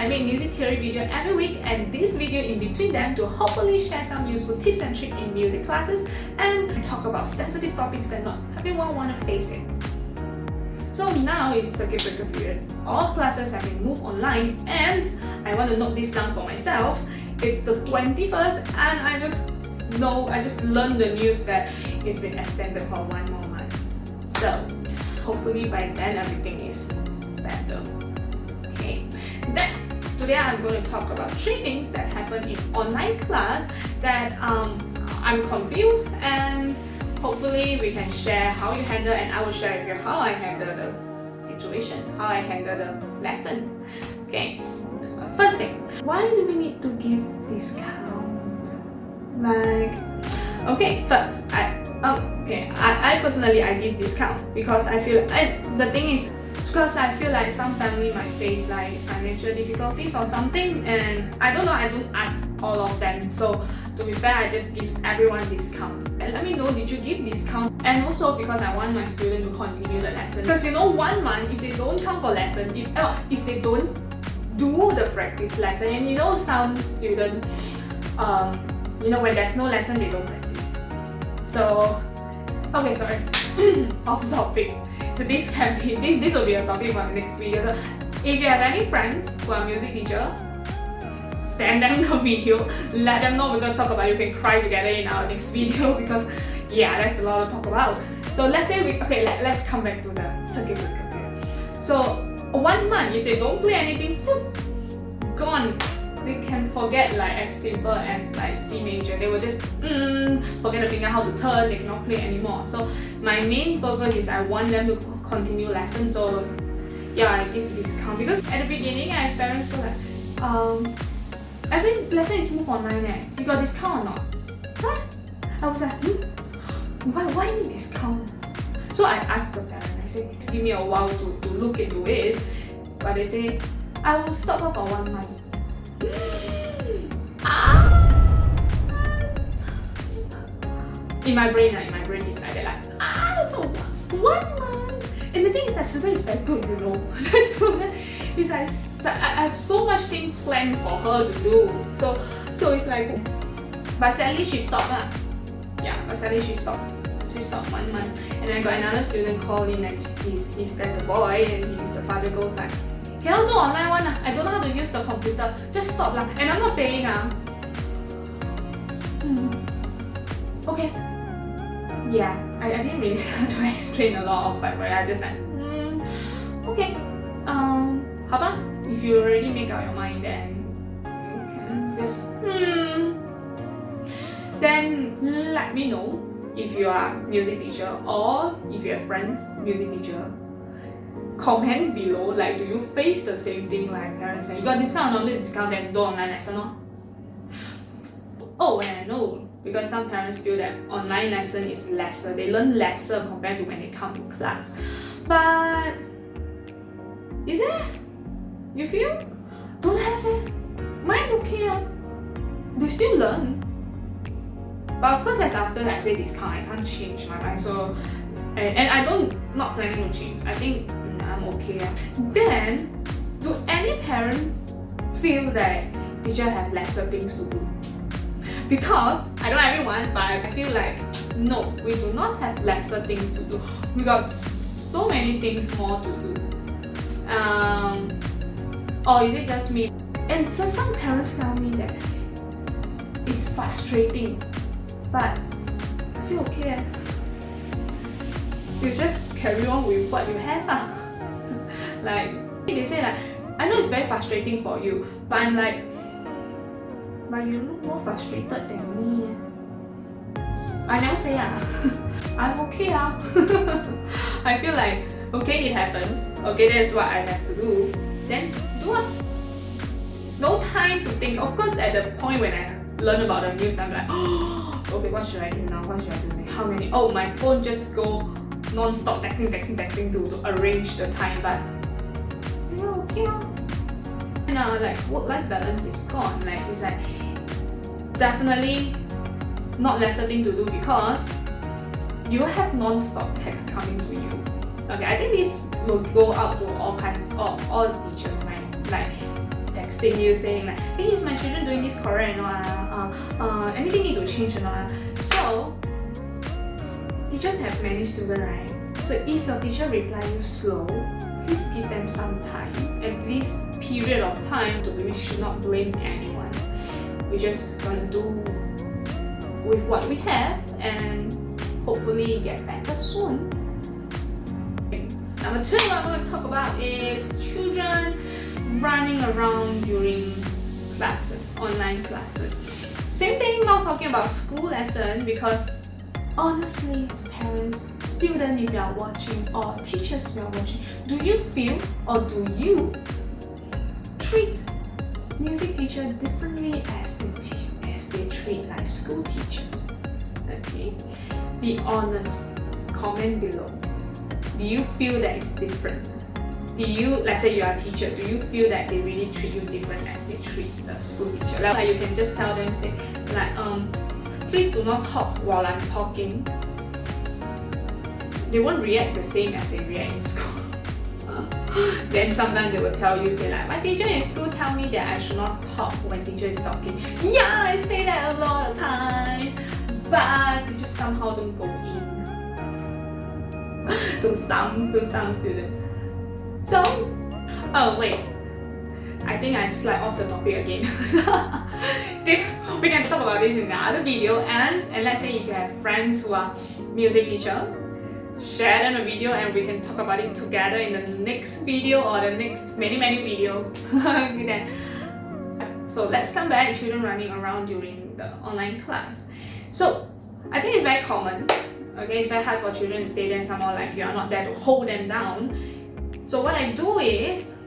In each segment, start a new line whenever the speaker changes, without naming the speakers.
I make music theory video every week and this video in between them to hopefully share some useful tips and tricks in music classes and talk about sensitive topics that not everyone want to face it. So now is circuit breaker period. All classes have been moved online and I want to note this down for myself. It's the 21st and I just learned the news that it's been extended for 1 more month. So hopefully by then everything is better. Okay. Then today I'm going to talk about 3 things that happen in online class that I'm confused, and hopefully we can share how you handle, and I will share with you how I handle the situation, how I handle the lesson. Okay. First thing, why do we need to give discount? First, I personally give discount because I feel, the thing is, because I feel like some family might face like financial difficulties or something, and I don't know, I don't ask all of them. So to be fair, I just give everyone discount. And let me know, did you give discount? And also because I want my student to continue the lesson. Because 1 month, if they don't come for lesson, if they don't do the practice lesson, and some student, when there's no lesson, they don't practice. So, okay, sorry, off topic. So this will be a topic for the next video. So if you have any friends who are music teacher, send them the video, let them know we're going to talk about it. We can cry together in our next video because that's a lot to talk about. So let's say let's come back to the circuit breaker period. So 1 month, if they don't play anything, gone. They can forget as simple as C major. They will just forget the finger how to turn. They cannot play anymore. So my main purpose is I want them to continue lessons. So I give discount because at the beginning, parents were like, every lesson is moved online. You got discount or not? What? I was like, why need discount? So I asked the parent. I said, give me a while to look into it. But they say, I will stop her for 1 month. In my brain is like that, so 1 month. And the thing is that student is very good, Student is like, I have so much things planned for her to do. So it's like, but sadly she stopped lah. But sadly she stopped. She stopped 1 month. And I got another student call in, and there's a boy, and the father goes like, cannot do online one. I don't know how to use the computer. Just stop lah. And I'm not paying. Okay. I didn't really try to explain a lot of it. I just like, okay. How about if you already make up your mind, then you can just then let me know if you are music teacher or if you have friends music teacher. Comment below, do you face the same thing like parents say, you got discount or no discount, then do online lesson, no? And I know, because some parents feel that online lesson is lesser, they learn lesser compared to when they come to class. But is it? You feel? Don't have it? Mine okay. They still learn. But of course, as after I say discount, I can't change my mind. So, and I not planning to change. I think I'm okay. Then, do any parent feel that teacher have lesser things to do? Because I know everyone, but I feel like no, we do not have lesser things to do. We got so many things more to do. Or is it just me? And so some parents tell me that it's frustrating, but I feel okay. You just carry on with what you have. They say I know it's very frustrating for you, but I'm like, but you look more frustrated than me. I never say I'm okay. I feel like, okay, it happens. Okay, that's what I have to do. Then do it. No time to think. Of course, at the point when I learn about the news, I'm like, okay, what should I do now? What should I do next? How many? My phone just go non-stop texting to arrange the time. But okay. Now, work-life balance is gone. It's definitely not lesser thing to do because you will have non-stop text coming to you. Okay, I think this will go out to all kinds, all teachers, right? texting you saying like, hey, is my children doing this correct or not? Anything need to change or not? So teachers have many students, right? So if your teacher reply you slow, please give them some time. At this period of time, we should not blame anyone. We're just gonna do with what we have and hopefully get better soon. Number 2 I'm going to talk about is children running around during classes, online classes. Same thing, not talking about school lesson, because honestly, parents, students if you are watching, or teachers if you are watching, do you feel or do you treat music teacher differently as they treat like school teachers? Okay, be honest, comment below. Do you feel that it's different? Do you, let's say you are a teacher, do you feel that they really treat you different as they treat the school teacher? Like you can just tell them, say like, please do not talk while I'm talking. They won't react the same as they react in school. Then sometimes they will tell you, say like, my teacher in school tell me that I should not talk when teacher is talking. Yeah, I say that a lot of time, but teachers somehow don't go in. to some students. So, oh wait, I think I slide off the topic again. We can talk about this in the other video, and let's say if you have friends who are music teacher, share them a video and we can talk about it together in the next video or the next many video. So let's come back, children running around during the online class. So I think it's very common. Okay, it's very hard for children to stay there somehow, like you are not there to hold them down. So what I do is,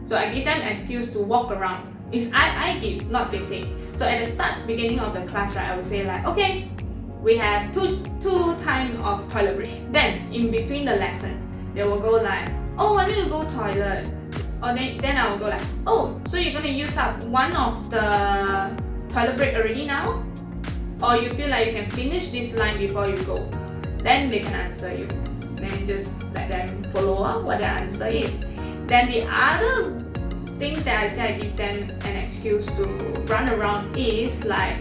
so I give them an excuse to walk around. It's I give, not they say. So at the start, beginning of the class, right, I would say like, okay, we have two time of toilet break. Then in between the lesson, they will go like, oh, I need to go toilet. Or then I will go like, oh, so you're gonna use up one of the toilet break already now? Or you feel like you can finish this line before you go? Then they can answer you. Then just let them follow up what their answer is. Then the other things that I say I give them an excuse to run around is like,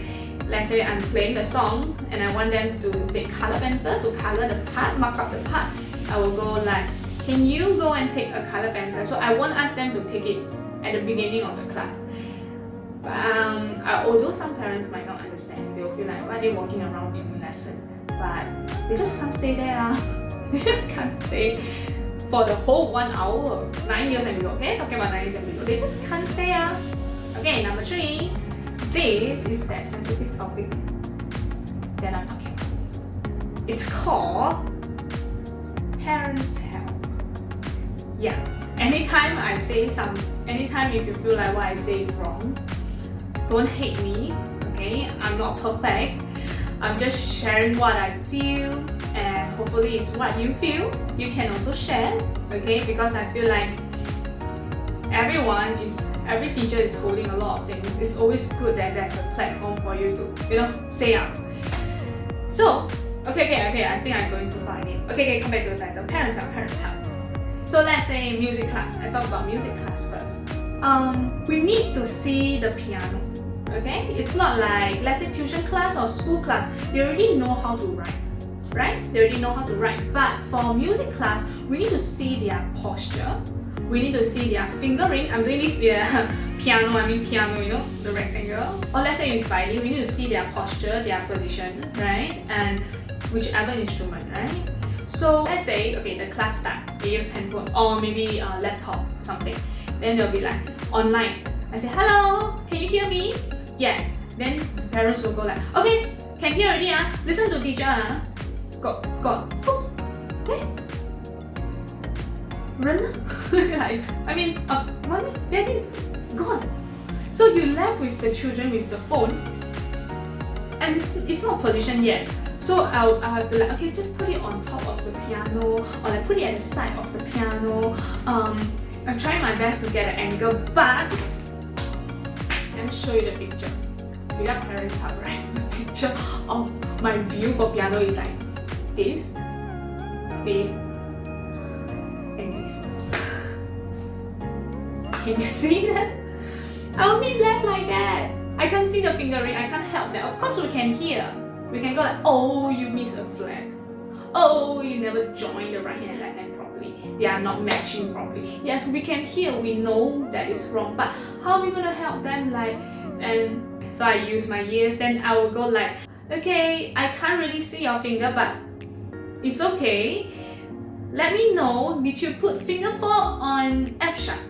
let's say I'm playing the song and I want them to take color pencil to color the part, mark up the part. I will go like, can you go and take a color pencil? So I won't ask them to take it at the beginning of the class. Although some parents might not understand, they'll feel like, why are they walking around during lesson? But they just can't stay there. They just can't stay for the whole 1 hour. 9 years and below, okay? Talking about 9 years and below. They just can't stay there. Okay, number 3. This is that sensitive topic that I'm talking about. It's called parents' help. Yeah. Anytime if you feel like what I say is wrong, don't hate me, okay? I'm not perfect. I'm just sharing what I feel, and hopefully it's what you feel. You can also share, okay? Because I feel like every teacher is holding a lot of things. It's always good that there's a platform for you to, say out. So, okay, I think I'm going too far again. Okay, come back to the title. Parents help. So let's say music class. I talk about music class first. We need to see the piano. Okay, it's not like, let's say, tuition class or school class. They already know how to write, right? They already know how to write. But for music class, we need to see their posture. We need to see their fingering. I'm doing this via piano, the rectangle. Or let's say it's violin, we need to see their posture, their position, right? And whichever instrument, right? So let's say, okay, the class start, they use handphone or maybe a laptop, something. Then they'll be like, online. I say, hello, can you hear me? Yes. Then the parents will go like, okay, can hear already, listen to teacher, Got. Run. Mommy, daddy, gone. So you left with the children with the phone, and it's not positioned yet. So I'll have to like, okay, just put it on top of the piano, or like put it at the side of the piano. I'm trying my best to get an angle, but let me show you the picture. Without parents' help, right? The picture of my view for piano is like this, and this. Can you see that? I only left like that. I can't see the fingering, I can't help that. Of course we can hear. We can go like, oh, you missed a flat. Oh, you never joined the right hand and left hand properly. They are not matching properly. Yes, we can hear, we know that is wrong, but how are we gonna help them? Like, and so I use my ears, then I will go like, okay, I can't really see your finger, but it's okay. Let me know, did you put finger 4 on F sharp?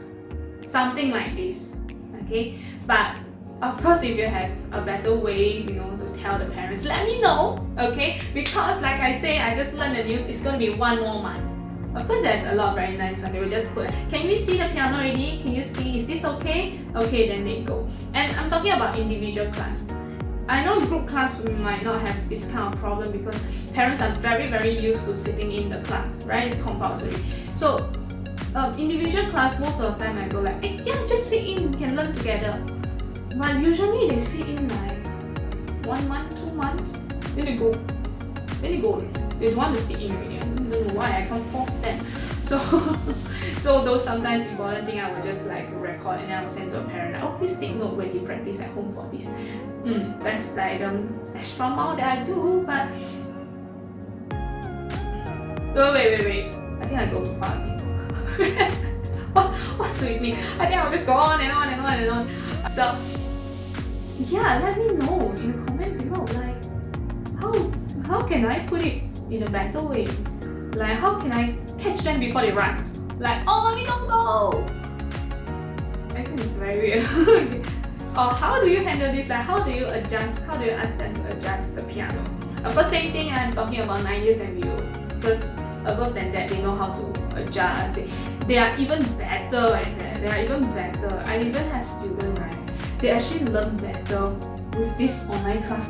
Something like this, okay? But of course, if you have a better way, to tell the parents, let me know, okay? Because like I say, I just learned the news, it's gonna be 1 more month. Of course, there's a lot of very nice ones. They will just put, can you see the piano already? Can you see? Is this okay? Okay, then they go. And I'm talking about individual class. I know group class might not have this kind of problem because parents are very, very used to sitting in the class, right? It's compulsory. So individual class, most of the time I go like, hey, yeah, just sit in, we can learn together. But usually they sit in like 1 month, 2 months, then they go already. They don't want to sit in already. I don't know why, I can't force them. So those sometimes important thing I will just like record and then I'll send to a parent like, oh, please take note when you practice at home for this. That's like the extra mile that I do, but oh, wait. I think I go too far again. What's with me? I think I'll just go on and on and on and on. So yeah, let me know in the comment below, like how can I put it in a better way? Like how can I catch them before they run? Like, oh, mommy, don't go! I think it's very weird. Or how do you handle this? Like how do you adjust? How do you ask them to adjust the piano? Of course, same thing, I'm talking about 9 years and below. Because above than that, they know how to adjust. They are even better at that. They are even better. I even have students, right? They actually learn better with this online class.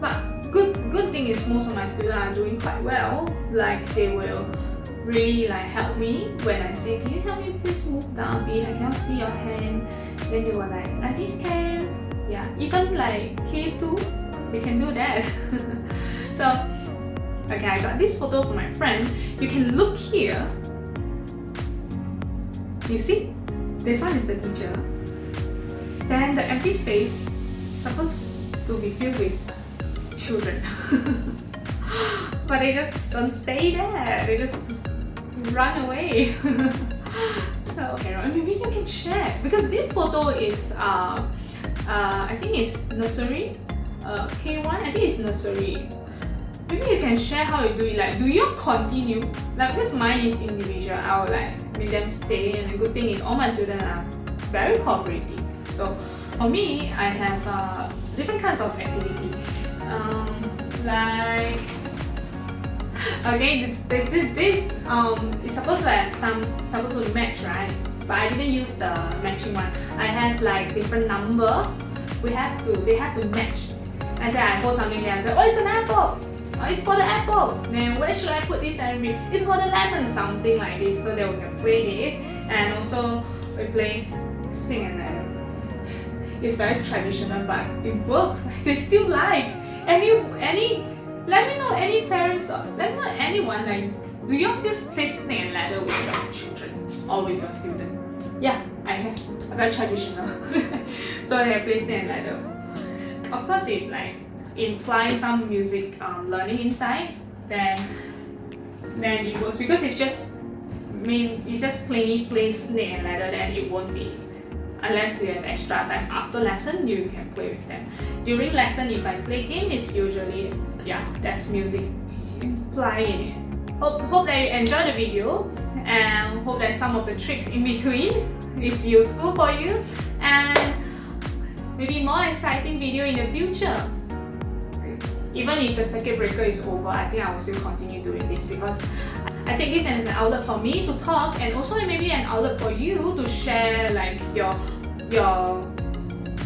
But good thing is most of my students are doing quite well. Like they will really like help me when I say, can you help me please move down a bit? I cannot see your hand. Then they were like this can. Yeah, even like K2, they can do that. So, okay, I got this photo from my friend. You can look here. You see? This one is the teacher. Then the empty space is supposed to be filled with children. But they just don't stay there. They just run away. Okay, maybe you can share because this photo is I think it's nursery, K1. I think it's nursery. Maybe you can share how you do it. Like, do you continue? Like, because mine is individual, I will like make them stay. And the good thing is, all my students are very cooperative. So for me, I have different kinds of activity. Like, okay, this is supposed to have supposed to match, right? But I didn't use the matching one. I have like different number. They have to match. I said I hold something there. I said, oh, it's an apple. Oh, it's for the apple. Then where should I put this? And it's for the lemon, something like this. So that we can play this, and also we play snake and ladder. It's very traditional, but it works. They still like let me know any parents or let me know anyone, like, do you still play snake and ladder with your children or with your student? Yeah, I have. Very traditional. So I play snake and ladder. Of course, it like implies some music learning inside, then it works because it's just plainly play snake and ladder, then it won't be. Unless you have extra time after lesson, you can play with them. During lesson, if I play game, it's usually, there's music implying it. Hope that you enjoy the video and hope that some of the tricks in between is useful for you, and maybe more exciting video in the future. Even if the circuit breaker is over, I think I will still continue doing this because I take this as an outlet for me to talk, and also maybe an outlet for you to share like your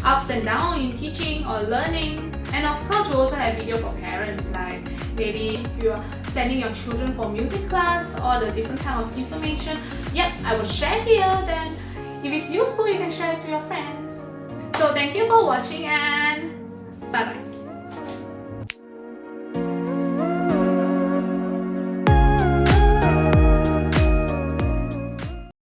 ups and downs in teaching or learning. And of course, we also have video for parents, like maybe if you're sending your children for music class or the different kind of information. Yep, I will share here. Then if it's useful, you can share it to your friends. So thank you for watching and bye bye.